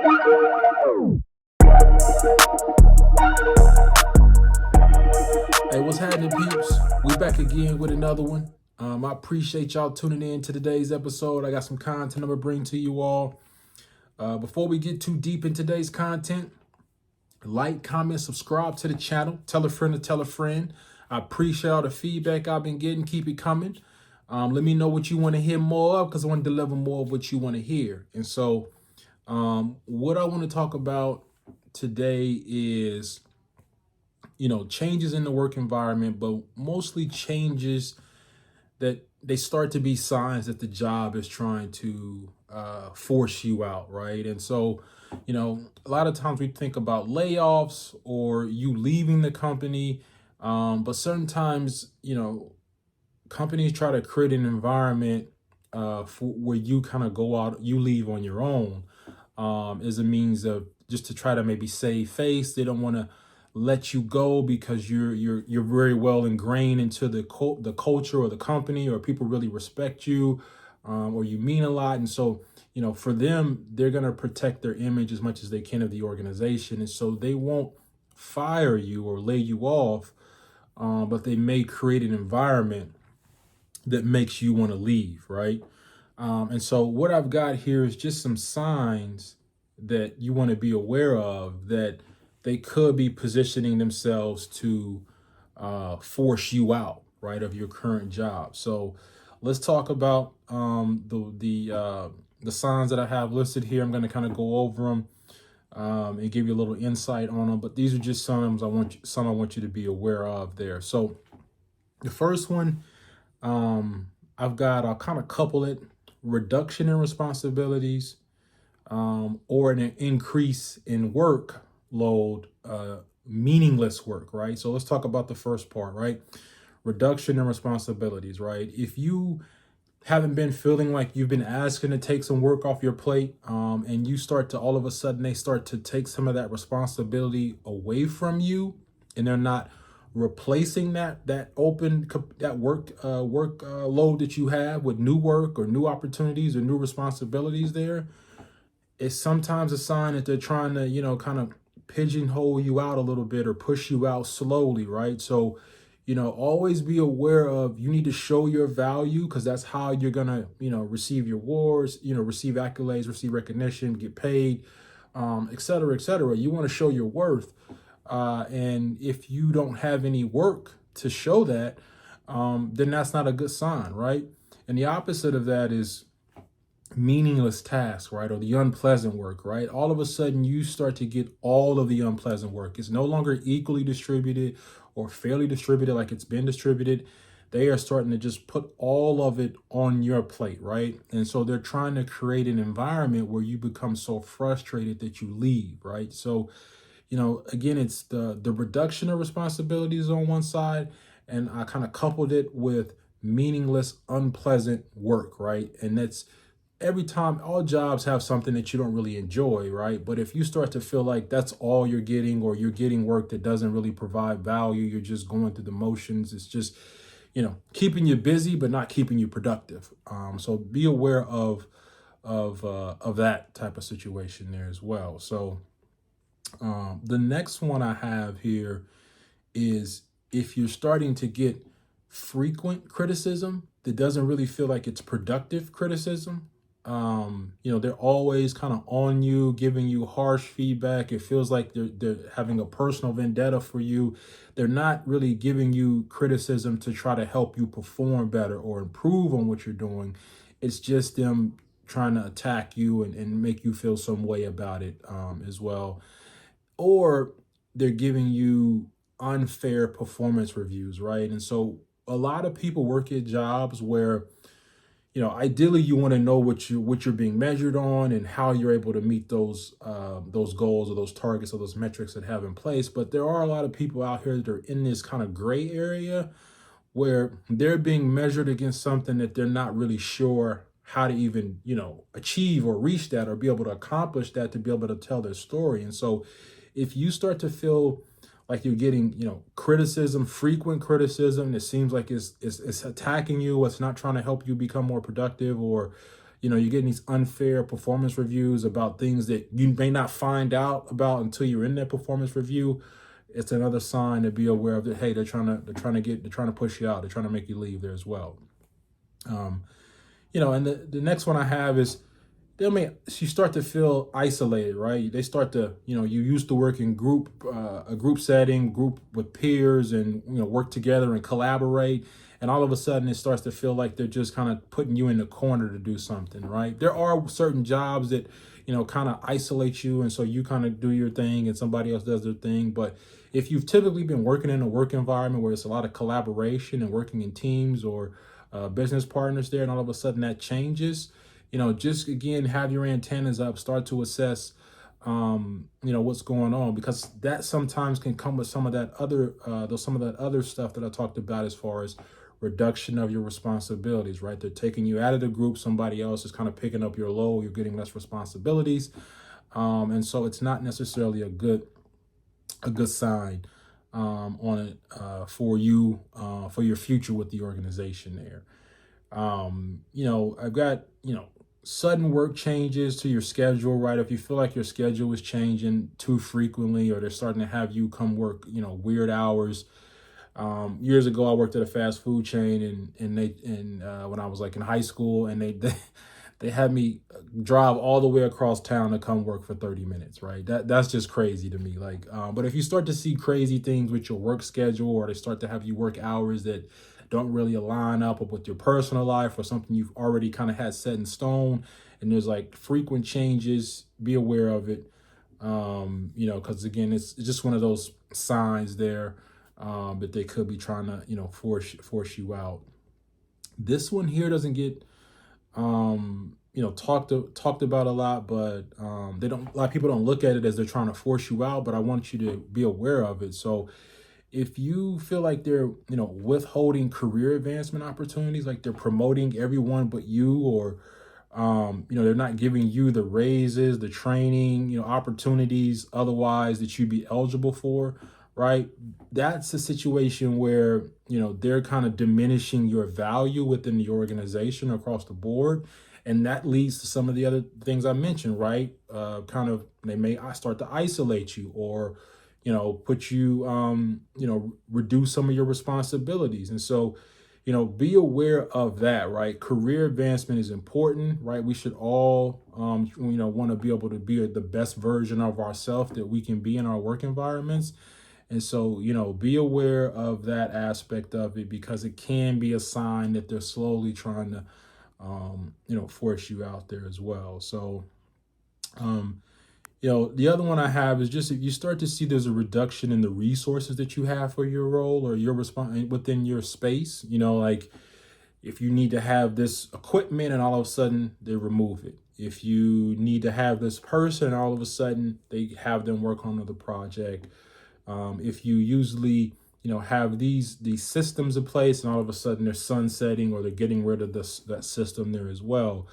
Hey, what's happening, peeps? We back again with another one. I appreciate y'all tuning in to today's episode. I got some content I'm gonna bring to you all. Before we get too deep in today's content, like, comment, subscribe to the channel. Tell a friend to tell a friend. I appreciate all the feedback I've been getting. Keep it coming. Let me know what you want to hear more of, because I want to deliver more of what you want to hear. And so, what I want to talk about today is, changes in the work environment, but mostly changes that they start to be signs that the job is trying to force you out, right? And so, a lot of times we think about layoffs or you leaving the company, but sometimes, companies try to create an environment where you kind of go out, you leave on your own, as a means of just to try to maybe save face. They don't want to let you go because you're very well ingrained into the culture or the company, or people really respect you, or you mean a lot. And so, for them, they're going to protect their image as much as they can of the organization. And so they won't fire you or lay you off, but they may create an environment that makes you want to leave, right? And so what I've got here is just some signs that you want to be aware of, that they could be positioning themselves to force you out, right, of your current job. So let's talk about the signs that I have listed here. I'm going to kind of go over them and give you a little insight on them. But these are just some I want you to be aware of there. So the first one, I'll kind of couple it: reduction in responsibilities, or an increase in workload, meaningless work, right? So let's talk about the first part, right? Reduction in responsibilities, right? If you haven't been feeling like you've been asking to take some work off your plate, and you start to, all of a sudden, they start to take some of that responsibility away from you, and they're not replacing that work load that you have with new work or new opportunities or new responsibilities there, it's sometimes a sign that they're trying to, kind of pigeonhole you out a little bit or push you out slowly, right? So, always be aware of, you need to show your value, because that's how you're gonna, receive your awards, receive accolades, receive recognition, get paid, et cetera, et cetera. You want to show your worth. And if you don't have any work to show that, then that's not a good sign, right? And the opposite of that is meaningless tasks, right? Or the unpleasant work, right? All of a sudden you start to get all of the unpleasant work. It's no longer equally distributed or fairly distributed like it's been distributed. They are starting to just put all of it on your plate, right? And so they're trying to create an environment where you become so frustrated that you leave, right? So, again, it's the reduction of responsibilities on one side, and I kind of coupled it with meaningless, unpleasant work, right? And that's, every time, all jobs have something that you don't really enjoy, right? But if you start to feel like that's all you're getting, or you're getting work that doesn't really provide value, you're just going through the motions, it's just, keeping you busy, but not keeping you productive. So be aware of that type of situation there as well. So the next one I have here is, if you're starting to get frequent criticism that doesn't really feel like it's productive criticism, they're always kind of on you, giving you harsh feedback. It feels like they're having a personal vendetta for you. They're not really giving you criticism to try to help you perform better or improve on what you're doing. It's just them trying to attack you and make you feel some way about it, as well. Or they're giving you unfair performance reviews, right? And so a lot of people work at jobs where, ideally you want to know what you're being measured on and how you're able to meet those goals or those targets or those metrics that have in place. But there are a lot of people out here that are in this kind of gray area where they're being measured against something that they're not really sure how to even, achieve or reach that or be able to accomplish that, to be able to tell their story. And so if you start to feel like you're getting, criticism, frequent criticism, it seems like it's attacking you, it's not trying to help you become more productive, or, you're getting these unfair performance reviews about things that you may not find out about until you're in that performance review. It's another sign to be aware of that. Hey, they're trying to push you out. They're trying to make you leave there as well. Um, and the next one I have is you start to feel isolated, right? They start to, you used to work in a group setting, group with peers, and work together and collaborate, and all of a sudden it starts to feel like they're just kind of putting you in the corner to do something, right? There are certain jobs that kind of isolate you, and so you kind of do your thing and somebody else does their thing. But if you've typically been working in a work environment where it's a lot of collaboration and working in teams or business partners there, and all of a sudden that changes, just again, have your antennas up, start to assess, what's going on, because that sometimes can come with some of that other stuff that I talked about as far as reduction of your responsibilities, right? They're taking you out of the group. Somebody else is kind of picking up your load. You're getting less responsibilities. And so it's not necessarily a good sign on it for you, for your future with the organization there. I've got, sudden work changes to your schedule, right? If you feel like your schedule is changing too frequently, or they're starting to have you come work, weird hours. Years ago, I worked at a fast food chain, and when I was like in high school, and they had me drive all the way across town to come work for 30 minutes, right? That's just crazy to me. Like, but if you start to see crazy things with your work schedule, or they start to have you work hours that don't really align up with your personal life, or something you've already kind of had set in stone, and there's like frequent changes, be aware of it. Because again, it's just one of those signs there that they could be trying to, force you out. This one here doesn't get talked about a lot, but a lot of people don't look at it as they're trying to force you out, but I want you to be aware of it. So if you feel like they're, withholding career advancement opportunities, like they're promoting everyone but you, or they're not giving you the raises, the training, opportunities otherwise that you'd be eligible for, right? That's a situation where, they're kind of diminishing your value within the organization across the board. And that leads to some of the other things I mentioned, right? They may start to isolate you, or, put you, reduce some of your responsibilities. And so, be aware of that, right? Career advancement is important, right? We should all, want to be able to be the best version of ourselves that we can be in our work environments. And so, be aware of that aspect of it, because it can be a sign that they're slowly trying to, force you out there as well. So, the other one I have is just if you start to see there's a reduction in the resources that you have for your role or your response within your space, like if you need to have this equipment and all of a sudden they remove it. If you need to have this person, all of a sudden they have them work on another project. If you usually, have these systems in place and all of a sudden they're sunsetting, or they're getting rid of that system there as well.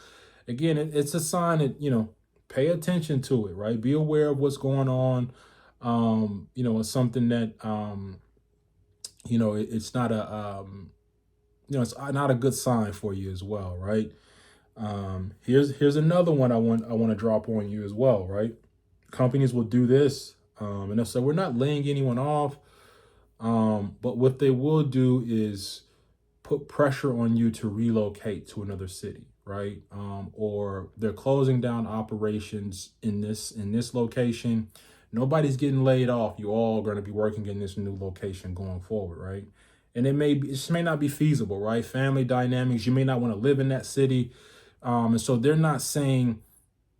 Again, it's a sign that, pay attention to it, right? Be aware of what's going on. It's something that, it's not it's not a good sign for you as well, right? Here's another one I want to drop on you as well, right? Companies will do this, and they'll say we're not laying anyone off, but what they will do is put pressure on you to relocate to another city, right? Or they're closing down operations in this location. Nobody's getting laid off. You all are going to be working in this new location going forward, right? And it just may not be feasible, right? Family dynamics, you may not want to live in that city. And so they're not saying,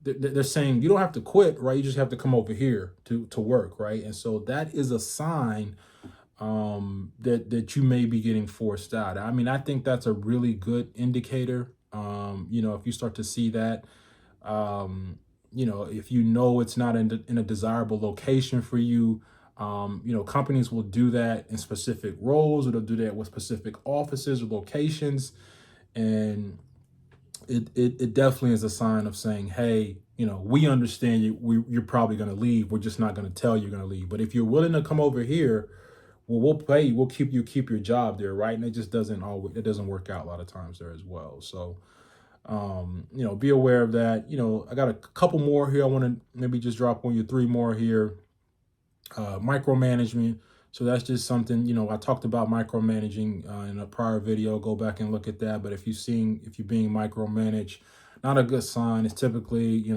they're saying you don't have to quit, right? You just have to come over here to work, right? And so that is a sign that you may be getting forced out. I mean, I think that's a really good indicator. If you start to see that, if it's not in a desirable location for you, companies will do that in specific roles, or they'll do that with specific offices or locations. And it definitely is a sign of saying, hey, we understand you're probably going to leave. We're just not going to tell you're going to leave. But if you're willing to come over here, well, we'll pay you. We'll keep your job there, right? And it just doesn't work out a lot of times there as well. So, Be aware of that. I got a couple more here. I want to maybe just drop on you 3 more here. Micromanagement. So that's just something, I talked about micromanaging in a prior video. Go back and look at that. But if you're being micromanaged, not a good sign. It's typically,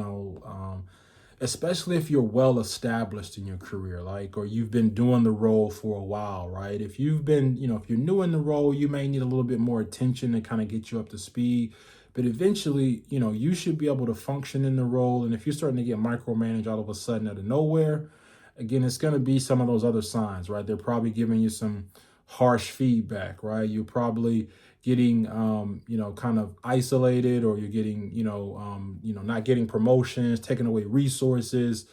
especially if you're well established in your career, like, or you've been doing the role for a while, right? If if you're new in the role, you may need a little bit more attention to kind of get you up to speed. But eventually, you should be able to function in the role. And if you're starting to get micromanaged all of a sudden out of nowhere, again, it's going to be some of those other signs, right? They're probably giving you some harsh feedback, right? You're probably getting, kind of isolated, or you're getting, not getting promotions, taking away resources.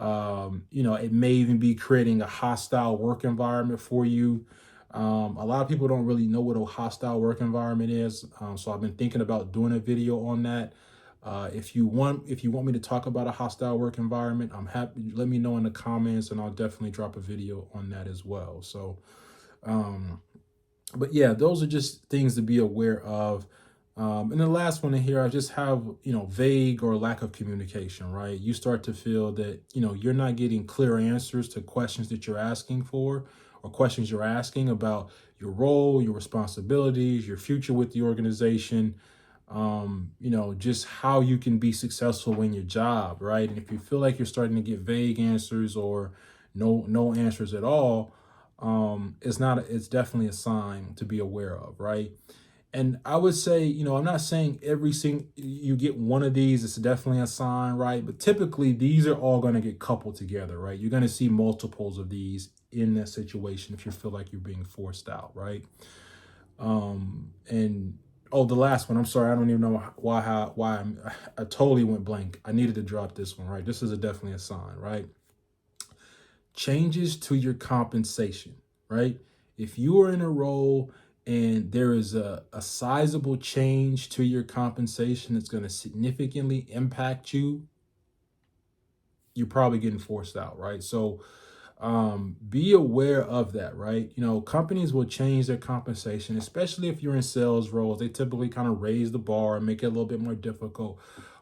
It may even be creating a hostile work environment for you. A lot of people don't really know what a hostile work environment is. So I've been thinking about doing a video on that. If you want me to talk about a hostile work environment, I'm happy. Let me know in the comments, and I'll definitely drop a video on that as well. So, but yeah, those are just things to be aware of. And the last one in here, I just have, vague or lack of communication, right? You start to feel that, you're not getting clear answers to questions that you're asking for, or questions you're asking about your role, your responsibilities, your future with the organization, just how you can be successful in your job, right? And if you feel like you're starting to get vague answers or no answers at all, it's definitely a sign to be aware of, right? And I would say, I'm not saying every single you get one of these, it's definitely a sign, right? But typically these are all going to get coupled together, right? You're going to see multiples of these in that situation if you feel like you're being forced out, right? And oh, the last one, I'm sorry, I don't even know I totally went blank. I needed to drop this one, right? This is definitely a sign, right? Changes to your compensation, right? If you are in a role and there is a sizable change to your compensation that's going to significantly impact you, you're probably getting forced out, right? So be aware of that, right? Companies will change their compensation, especially if you're in sales roles. They typically kind of raise the bar and make it a little bit more difficult.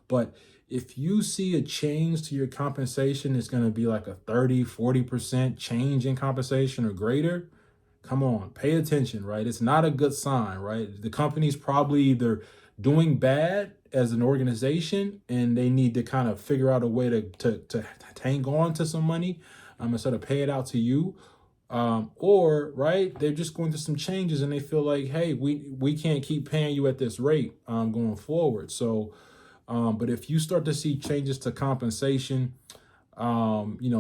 But if you see a change to your compensation, it's going to be like a 30-40% change in compensation or greater. Come on, pay attention, right? It's not a good sign, right? The company's probably either doing bad as an organization and they need to kind of figure out a way to hang on to some money instead of pay it out to you. Or, right, they're just going through some changes and they feel like, hey, we can't keep paying you at this rate going forward. So, but if you start to see changes to compensation,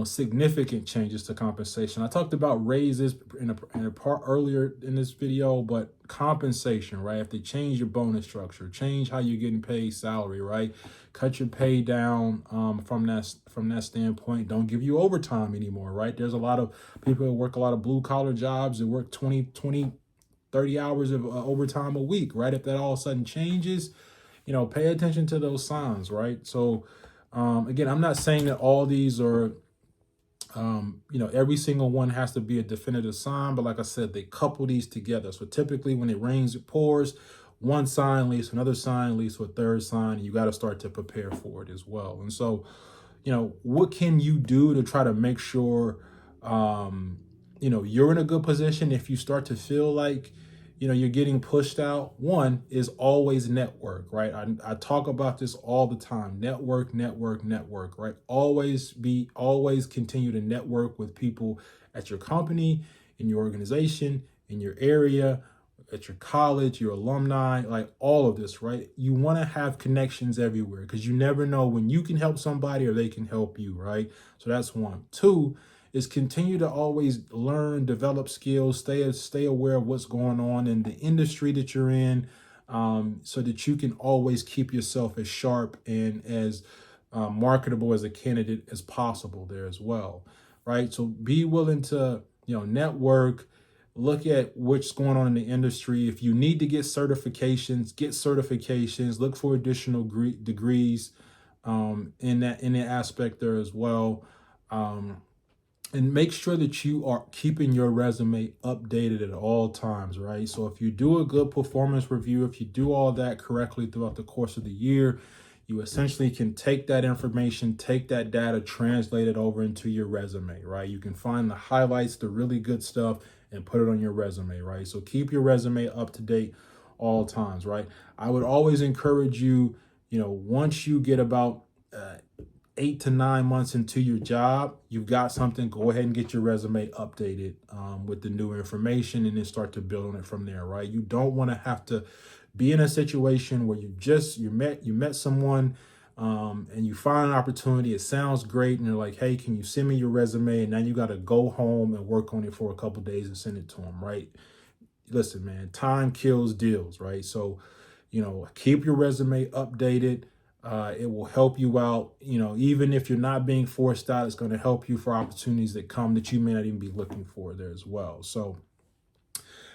significant changes to compensation. I talked about raises in a part earlier in this video, but compensation, right? If they change your bonus structure, change how you're getting paid salary, right? Cut your pay down from that standpoint. Don't give you overtime anymore, right? There's a lot of people that work a lot of blue collar jobs that work 30 hours of overtime a week, right? If that all of a sudden changes, pay attention to those signs, right? So again, I'm not saying that all these are, every single one has to be a definitive sign, but like I said, they couple these together. So typically when it rains, it pours. One sign leads to another sign, leads to a third sign, and you got to start to prepare for it as well. And so, what can you do to try to make sure, you're in a good position if you start to feel like, you're getting pushed out? One is always network, right? I talk about this all the time. Network, right? Always continue to network with people at your company, in your organization, in your area, at your college, your alumni, like all of this, right? You want to have connections everywhere because you never know when you can help somebody or they can help you, right? So that's one. Two is continue to always learn, develop skills, stay aware of what's going on in the industry that you're in, so that you can always keep yourself as sharp and as marketable as a candidate as possible there as well, right? So be willing to, network, look at what's going on in the industry. If you need to get certifications, get certifications, look for additional degrees in that aspect there as well. And make sure that you are keeping your resume updated at all times, right? So if you do a good performance review, if you do all that correctly throughout the course of the year, you essentially can take that information, take that data, translate it over into your resume, right? You can find the highlights, the really good stuff, and put it on your resume, right? So keep your resume up to date all times, right? I would always encourage you, once you get about 8 to 9 months into your job, you've got something, go ahead and get your resume updated with the new information and then start to build on it from there, right? You don't want to have to be in a situation where you met someone and you find an opportunity, it sounds great, and they're like, hey, can you send me your resume? And now you got to go home and work on it for a couple days and send it to them, right? Listen, man, time kills deals, right? So, keep your resume updated. It will help you out. Even if you're not being forced out, it's going to help you for opportunities that come that you may not even be looking for there as well. So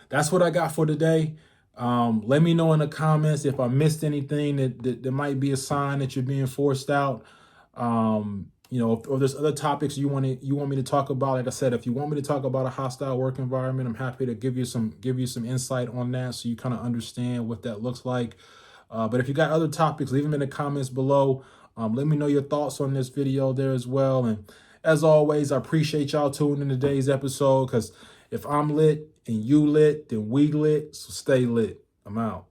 that's what I got for today. Let me know in the comments if I missed anything that might be a sign that you're being forced out. If there's other topics you want me to talk about. Like I said, if you want me to talk about a hostile work environment, I'm happy to give you some insight on that, so you kind of understand what that looks like. But if you got other topics, leave them in the comments below. Let me know your thoughts on this video there as well. And as always, I appreciate y'all tuning in today's episode, because if I'm lit and you lit, then we lit. So stay lit. I'm out.